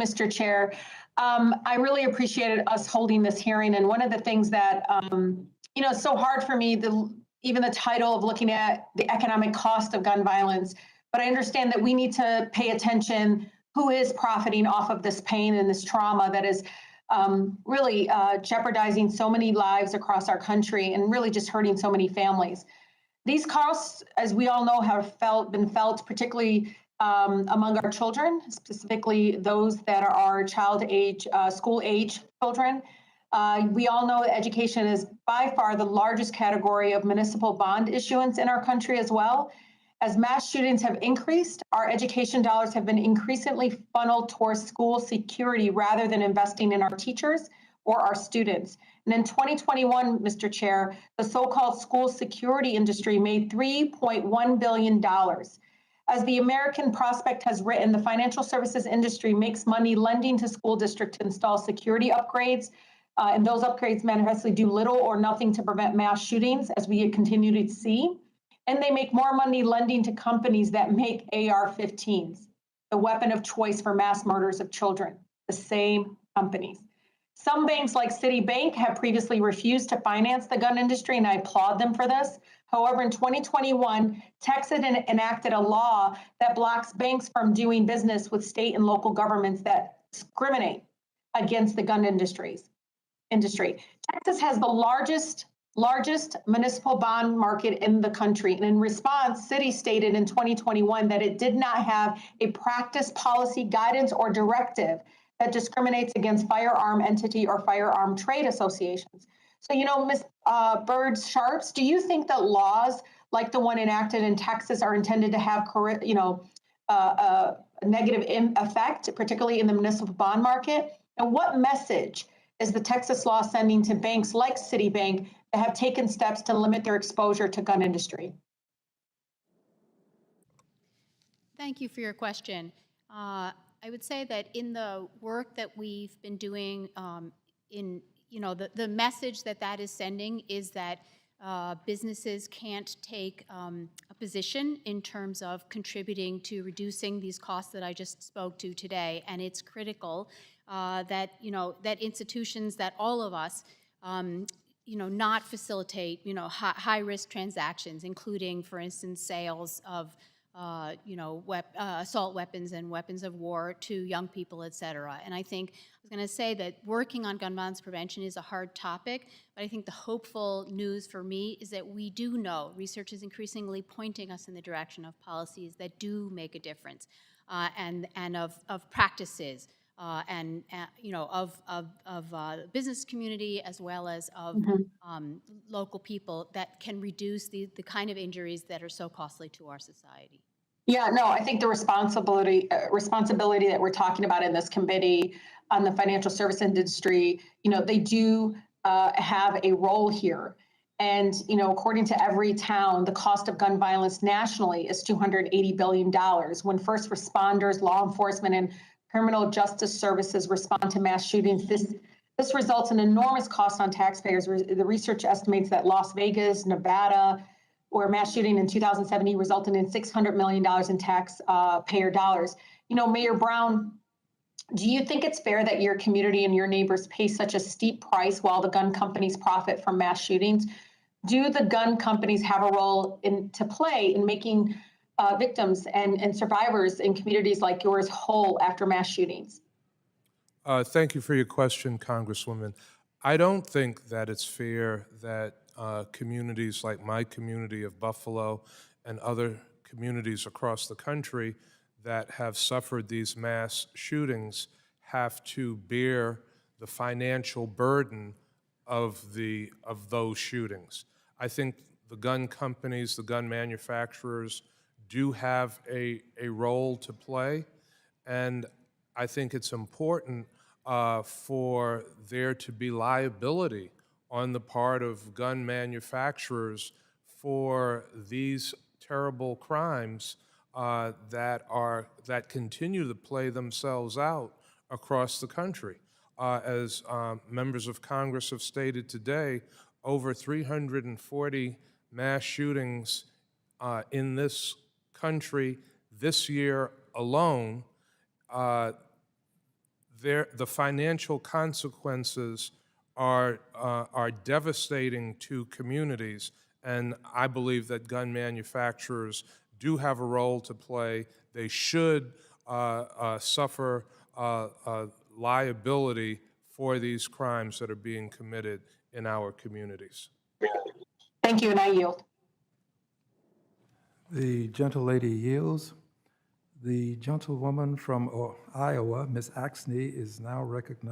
Mr. Chair. I really appreciated us holding this hearing. And one of the things that, it's so hard for me, even the title of looking at the economic cost of gun violence, but I understand that we need to pay attention who is profiting off of this pain and this trauma that is really jeopardizing so many lives across our country and really just hurting so many families. These costs, as we all know, have been felt particularly among our children, specifically those that are our child age, school age children. We all know that education is by far the largest category of municipal bond issuance in our country as well. As mass shootings have increased, our education dollars have been increasingly funneled towards school security rather than investing in our teachers or our students. And in 2021, Mr. Chair, the so-called school security industry made $3.1 billion. As the American Prospect has written, the financial services industry makes money lending to school districts to install security upgrades, and those upgrades manifestly do little or nothing to prevent mass shootings, as we continue to see. And they make more money lending to companies that make AR-15s, the weapon of choice for mass murders of children, the same companies. Some banks like Citibank have previously refused to finance the gun industry, and I applaud them for this. However, in 2021, Texas enacted a law that blocks banks from doing business with state and local governments that discriminate against the gun industry. Texas has the largest municipal bond market in the country. And in response, Citi stated in 2021 that it did not have a practice, policy, guidance, or directive that discriminates against firearm entity or firearm trade associations. So, Ms. Bird-Sharps, do you think that laws like the one enacted in Texas are intended to have, a negative effect, particularly in the municipal bond market? And what message is the Texas law sending to banks like Citibank that have taken steps to limit their exposure to gun industry? Thank you for your question. I would say that in the work that we've been doing, the message that is sending is that businesses can't take a position in terms of contributing to reducing these costs that I just spoke to today, and it's critical that institutions, that all of us, not facilitate high-risk transactions, including, for instance, sales of assault weapons and weapons of war to young people, et cetera. And I think I was going to say that working on gun violence prevention is a hard topic, but I think the hopeful news for me is that we do know research is increasingly pointing us in the direction of policies that do make a difference, and of practices. Of the business community as well as of local people that can reduce the kind of injuries that are so costly to our society. Yeah, no, I think the responsibility that we're talking about in this committee on the financial service industry, they do have a role here. And, according to Every Town, the cost of gun violence nationally is $280 billion. When first responders, law enforcement, and criminal justice services respond to mass shootings, this results in enormous costs on taxpayers. The research estimates that Las Vegas, Nevada, where mass shooting in 2017 resulted in $600 million in taxpayer dollars. Mayor Brown, do you think it's fair that your community and your neighbors pay such a steep price while the gun companies profit from mass shootings? Do the gun companies have a role to play in making victims and survivors in communities like yours whole after mass shootings? Thank you for your question, Congresswoman. I don't think that it's fair that communities like my community of Buffalo and other communities across the country that have suffered these mass shootings have to bear the financial burden of those shootings. I think the gun companies, the gun manufacturers do have a role to play, and I think it's important for there to be liability on the part of gun manufacturers for these terrible crimes that continue to play themselves out across the country. As members of Congress have stated today, over 340 mass shootings in this country this year alone. the financial consequences are devastating to communities, and I believe that gun manufacturers do have a role to play. They should suffer liability for these crimes that are being committed in our communities. Thank you, and I yield. The gentlelady yields. The gentlewoman from Iowa, Ms. Axney, is now recognized.